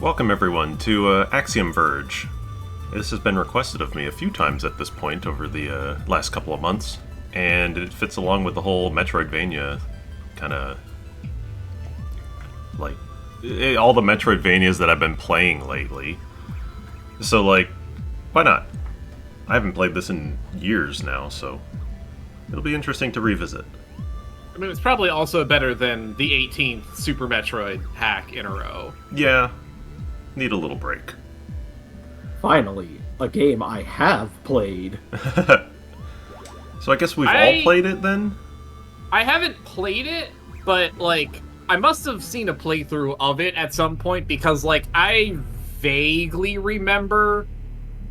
Welcome everyone to Axiom Verge. This has been requested of me a few times at this point over the last couple of months, and it fits along with the whole Metroidvania kind of like all the Metroidvanias that I've been playing lately. So why not? I haven't played this in years now, so it'll be interesting to revisit. I mean, it's probably also better than the 18th Super Metroid hack in a row. Yeah, need a little break. Finally, a game I have played. So I guess we've all played it then? I haven't played it, but, I must have seen a playthrough of it at some point because, I vaguely remember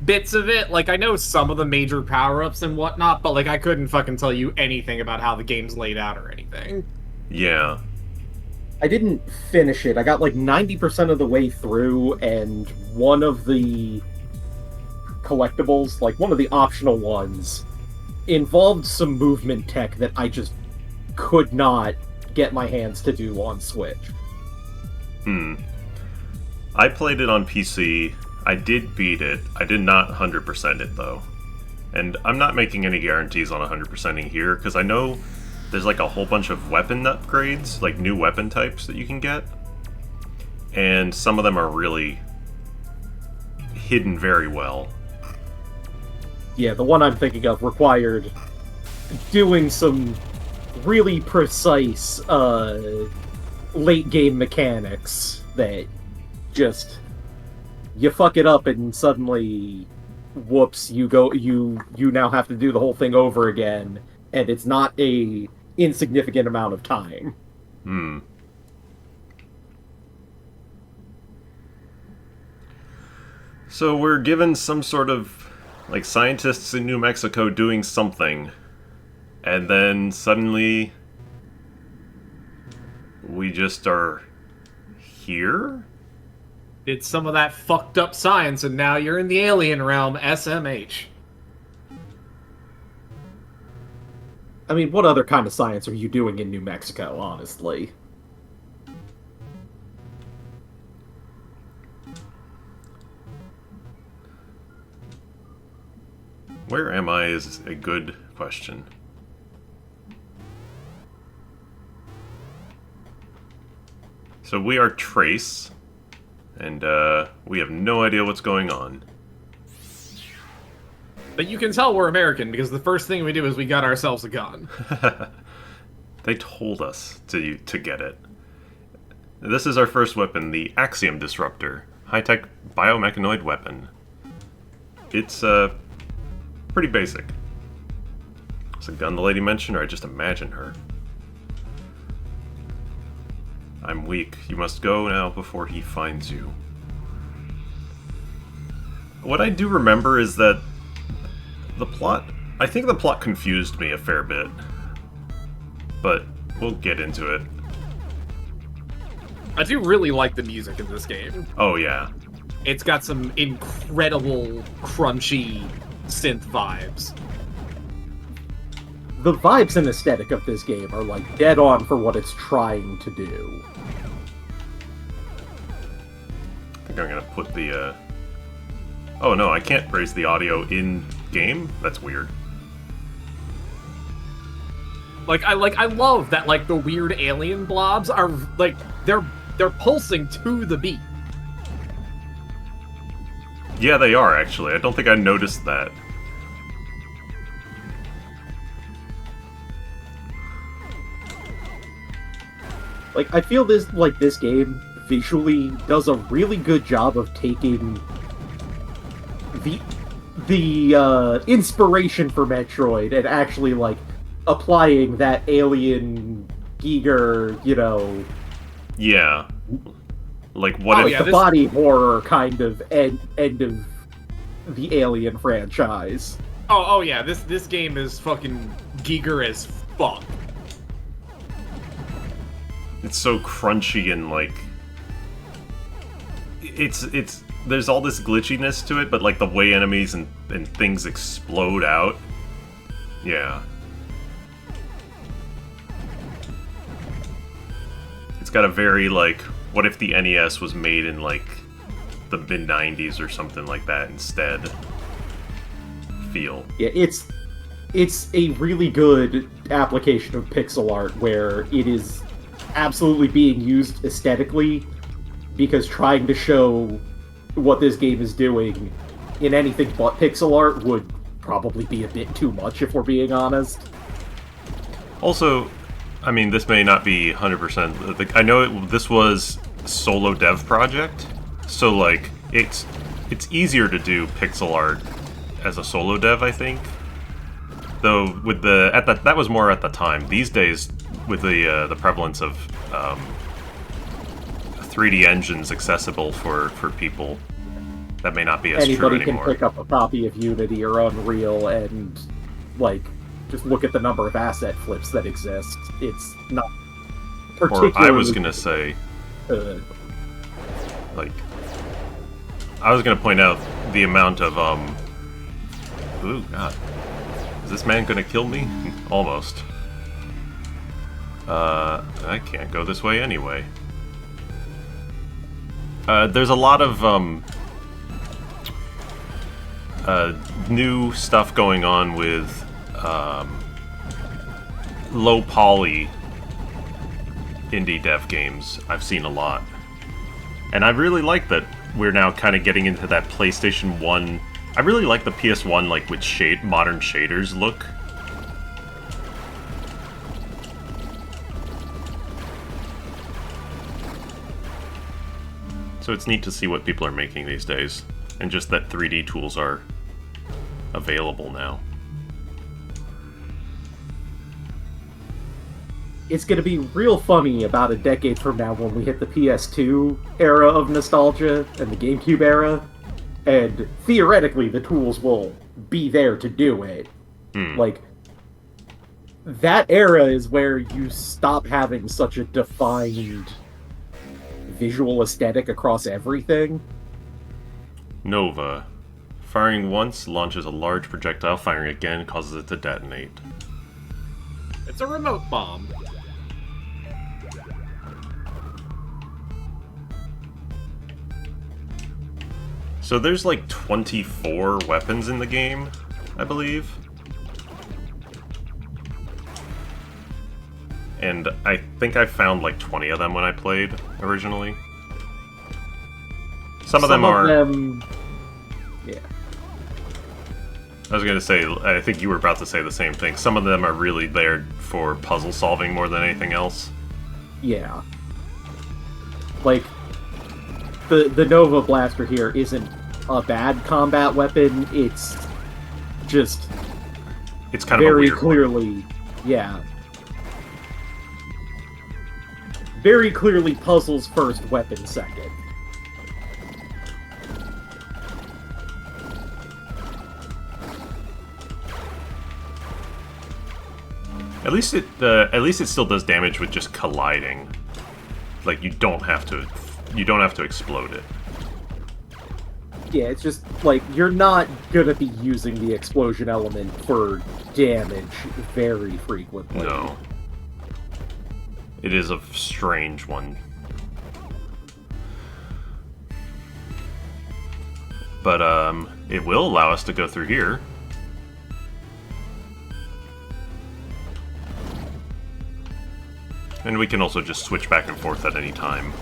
bits of it. I know some of the major power-ups and whatnot, but, I couldn't fucking tell you anything about how the game's laid out or anything. Yeah. I didn't finish it. I got 90% of the way through, and one of the collectibles, one of the optional ones, involved some movement tech that I just could not get my hands to do on Switch. I played it on PC. I did beat it. I did not 100% it, though. And I'm not making any guarantees on 100%ing here, because I know there's a whole bunch of weapon upgrades, new weapon types that you can get. And some of them are really hidden very well. Yeah, the one I'm thinking of required doing some really precise late game mechanics that just you fuck it up and suddenly whoops, you now have to do the whole thing over again, and it's not a insignificant amount of time. So we're given some sort of scientists in New Mexico doing something, and then suddenly we just are here? Did some of that fucked up science, and now you're in the alien realm, SMH. I mean, what other kind of science are you doing in New Mexico, honestly? Where am I is a good question. So we are Trace, and we have no idea what's going on. But you can tell we're American, because the first thing we do is we got ourselves a gun. They told us to get it. This is our first weapon, the Axiom Disruptor. High-tech biomechanoid weapon. It's, pretty basic. It's a gun the lady mentioned, or I just imagine her. I'm weak. You must go now before he finds you. What I do remember is that I think the plot confused me a fair bit. But we'll get into it. I do really like the music in this game. Oh, yeah. It's got some incredible, crunchy synth vibes. The vibes and aesthetic of this game are dead on for what it's trying to do. I think I'm gonna put the, Oh no, I can't raise the audio in-game? That's weird. I love that, the weird alien blobs are, they're pulsing to the beat. Yeah, they are, actually. I don't think I noticed that. I feel this game visually does a really good job of taking the inspiration for Metroid and actually, applying that alien Giger, Yeah. What if... the body horror kind of end of the Alien franchise. Oh yeah, this game is fucking Giger as fuck. It's so crunchy and it's there's all this glitchiness to it, but the way enemies and things explode out. Yeah. It's got a very what if the NES was made in the mid-90s or something like that instead feel. Yeah, it's a really good application of pixel art where it is absolutely being used aesthetically, because trying to show what this game is doing in anything but pixel art would probably be a bit too much, if we're being honest. Also, I mean, this may not be 100%. I know this was a solo dev project, so like it's easier to do pixel art as a solo dev, I think. Though with that was more at the time. These days, with the prevalence of 3D engines accessible for people, that may not be as true anymore. Anybody can pick up a copy of Unity or Unreal and, like, just look at the number of asset flips that exist. It's not particularly... Or I was gonna say... like... I was gonna point out the amount of, Ooh, God. Is this man gonna kill me? Almost. I can't go this way anyway. There's a lot of, new stuff going on with, low poly indie dev games. I've seen a lot. And I really like that we're now kind of getting into that PlayStation 1... I really like the PS1, like, with modern shaders look. So it's neat to see what people are making these days, and just that 3D tools are available now. It's gonna be real funny about a decade from now when we hit the PS2 era of nostalgia and the GameCube era, and theoretically the tools will be there to do it. Like, that era is where you stop having such a defined visual aesthetic across everything. Nova. Firing once launches a large projectile, firing again causes it to detonate. It's a remote bomb. So there's like 24 weapons in the game, I believe. And I think I found like 20 of them when I played originally. Some of them are... Yeah. I was gonna say, I think you were about to say the same thing. Some of them are really there for puzzle solving more than anything else. Yeah. Like, the Nova Blaster here isn't a bad combat weapon, it's just... It's kind of very a weird clearly... one. Yeah. Very clearly puzzles first, weapon second. At least it still does damage with just colliding. Like, you don't have to explode it. Yeah, it's just, like, you're not gonna be using the explosion element for damage very frequently. No. It is a strange one. But, it will allow us to go through here. And we can also just switch back and forth at any time.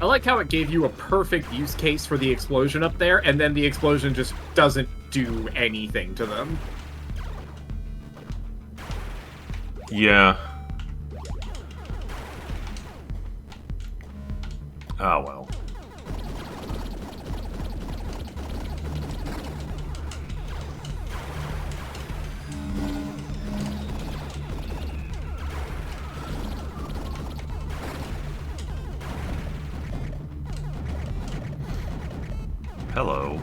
I like how it gave you a perfect use case for the explosion up there, and then the explosion just doesn't do anything to them. Yeah. Oh, well. Hello.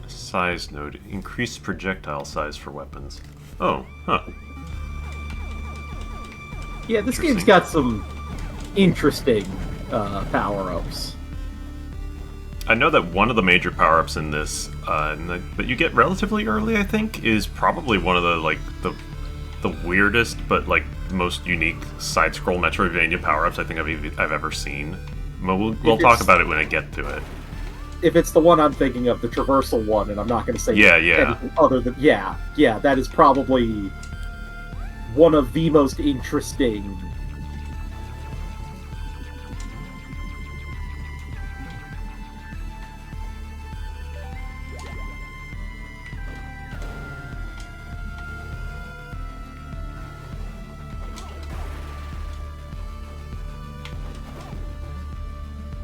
Size node. Increased projectile size for weapons. Oh, huh. Yeah, this game's got some interesting power-ups. I know that one of the major power-ups in this, that you get relatively early, I think, is probably one of the weirdest but like most unique side-scroll Metroidvania power-ups I think I've ever seen. We'll talk about it when I get to it. If it's the one I'm thinking of, the traversal one, and I'm not going to say anything other than yeah, that is probably one of the most interesting.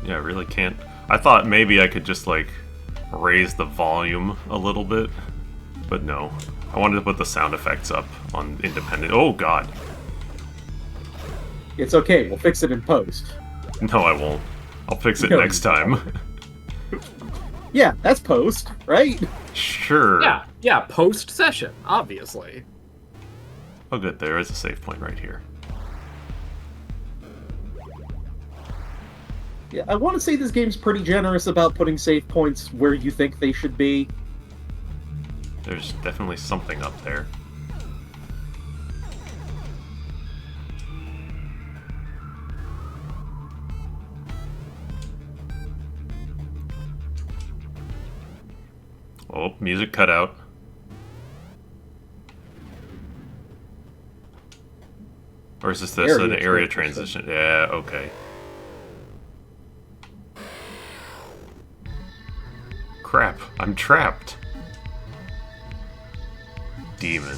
Yeah, I really can't. I thought maybe I could just, like, raise the volume a little bit, but no. I wanted to put the sound effects up on independent. Oh, God. It's okay, we'll fix it in post. No, I won't. I'll fix it next time. Yeah, that's post, right? Sure. Yeah, post-session, obviously. Oh, good, there is a save point right here. Yeah, I want to say this game's pretty generous about putting save points where you think they should be. There's definitely something up there. Oh, music cut out. Or is this an area transition? Yeah, okay. Crap, I'm trapped. Demon.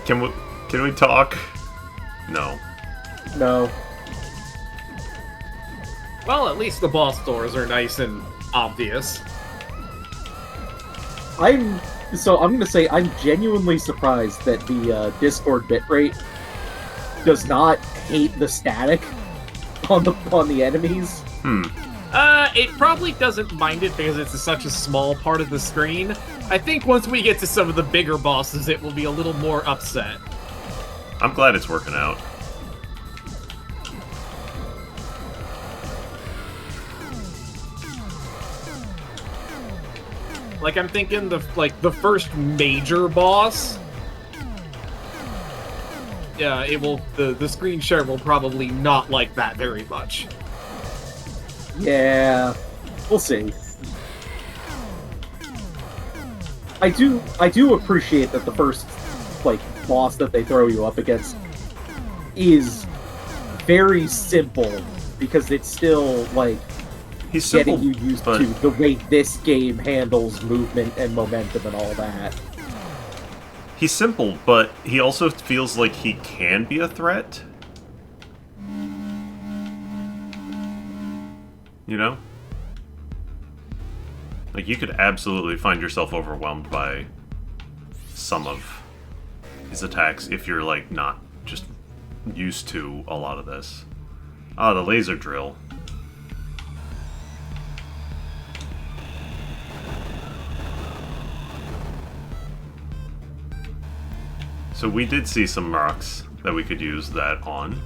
Can we talk? No. No. Well, at least the boss doors are nice and obvious. I'm gonna say I'm genuinely surprised that the Discord bitrate does not hate the static on the enemies. It probably doesn't mind it because it's such a small part of the screen. I think once we get to some of the bigger bosses, it will be a little more upset. I'm glad it's working out. Like, I'm thinking the first major boss. Yeah, the screen share will probably not like that very much. Yeah, we'll see. I do appreciate that the first boss that they throw you up against is very simple because it's still he's simple, getting you used to the way this game handles movement and momentum and all that. He's simple, but he also feels like he can be a threat. You know? Like, you could absolutely find yourself overwhelmed by some of his attacks if you're, not just used to a lot of this. Ah, the laser drill. So we did see some rocks that we could use that on.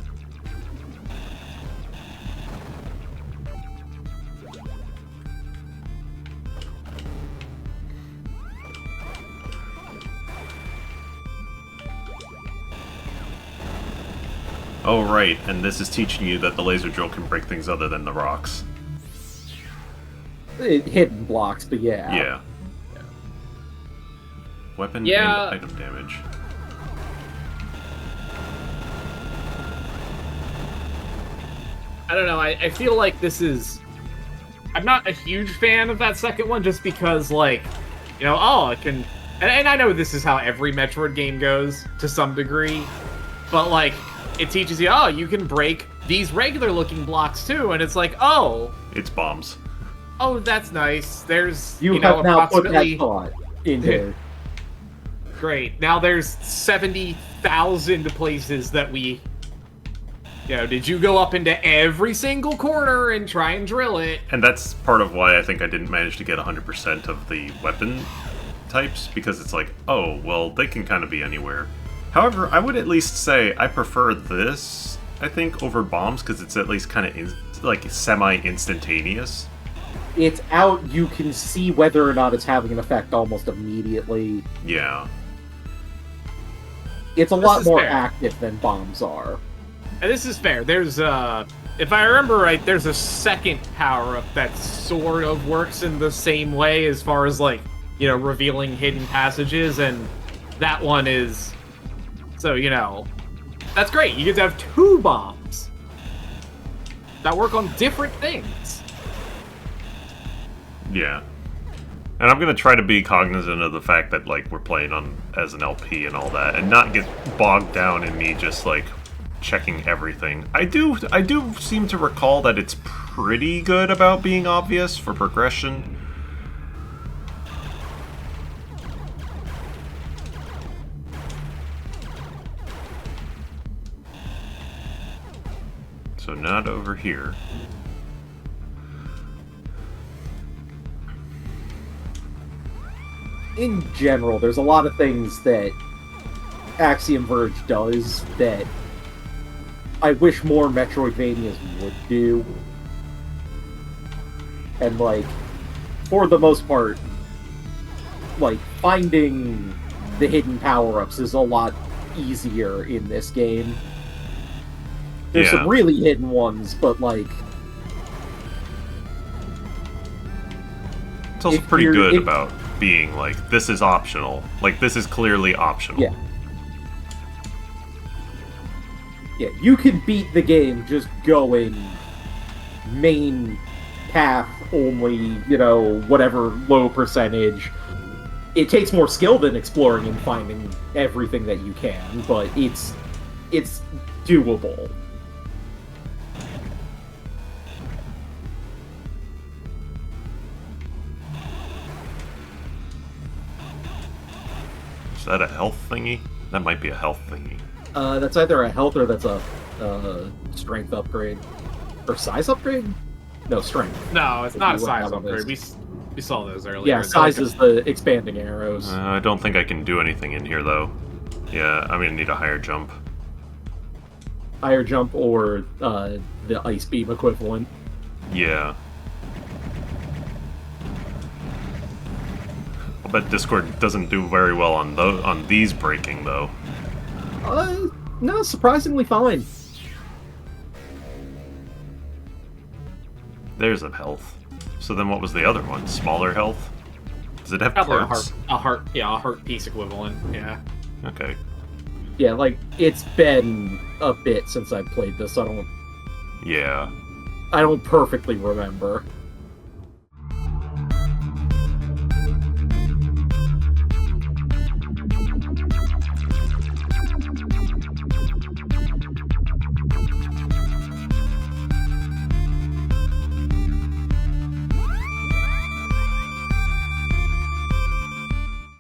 Oh, right, and this is teaching you that the laser drill can break things other than the rocks. Hidden blocks, but yeah. Yeah. Weapon and item damage. I don't know, I feel like this is... I'm not a huge fan of that second one just because, I can... And I know this is how every Metroid game goes, to some degree, but, it teaches you, you can break these regular-looking blocks, too, and it's like, oh... It's bombs. Oh, that's nice. There's, you have now put that thought in there. Great. Now there's 70,000 places that we... did you go up into every single corner and try and drill it? And that's part of why I think I didn't manage to get 100% of the weapon types, because it's like, oh, well, they can kind of be anywhere. However, I would at least say I prefer this, I think, over bombs, because it's at least kind of like semi-instantaneous. It's out, you can see whether or not it's having an effect almost immediately. Yeah. It's a lot more fair. active than bombs are. And this is fair. There's if I remember right, there's a second power-up that sort of works in the same way as far as, like, you know, revealing hidden passages, and that one is... So, you know, that's great. You get to have 2 bombs that work on different things. Yeah. And I'm gonna try to be cognizant of the fact that, like, we're playing on as an LP and all that, and not get bogged down in me just, like, checking everything. I do seem to recall that it's pretty good about being obvious for progression. So not over here. In general, there's a lot of things that Axiom Verge does that I wish more Metroidvanias would do. And, like, for the most part, like, finding the hidden power-ups is a lot easier in this game. There's some really hidden ones, but, like... It's also pretty good about being, like, this is optional. Like, this is clearly optional. Yeah. Yeah, you can beat the game just going main path only, you know, whatever low percentage. It takes more skill than exploring and finding everything that you can, but it's doable. Is that a health thingy? That might be a health thingy. That's either a health or that's a strength upgrade. Or size upgrade? No, strength. No, it's not a size upgrade. We saw those earlier. Yeah, size is the expanding arrows. I don't think I can do anything in here, though. Yeah, I'm gonna need a higher jump. Higher jump or the ice beam equivalent. Yeah. I'll bet Discord doesn't do very well on these breaking, though. No, surprisingly fine. There's a health. So then what was the other one? Smaller health? Does it have Probably parts? a heart piece equivalent. Yeah. Okay. Yeah, like, it's been a bit since I played this. Yeah. I don't perfectly remember.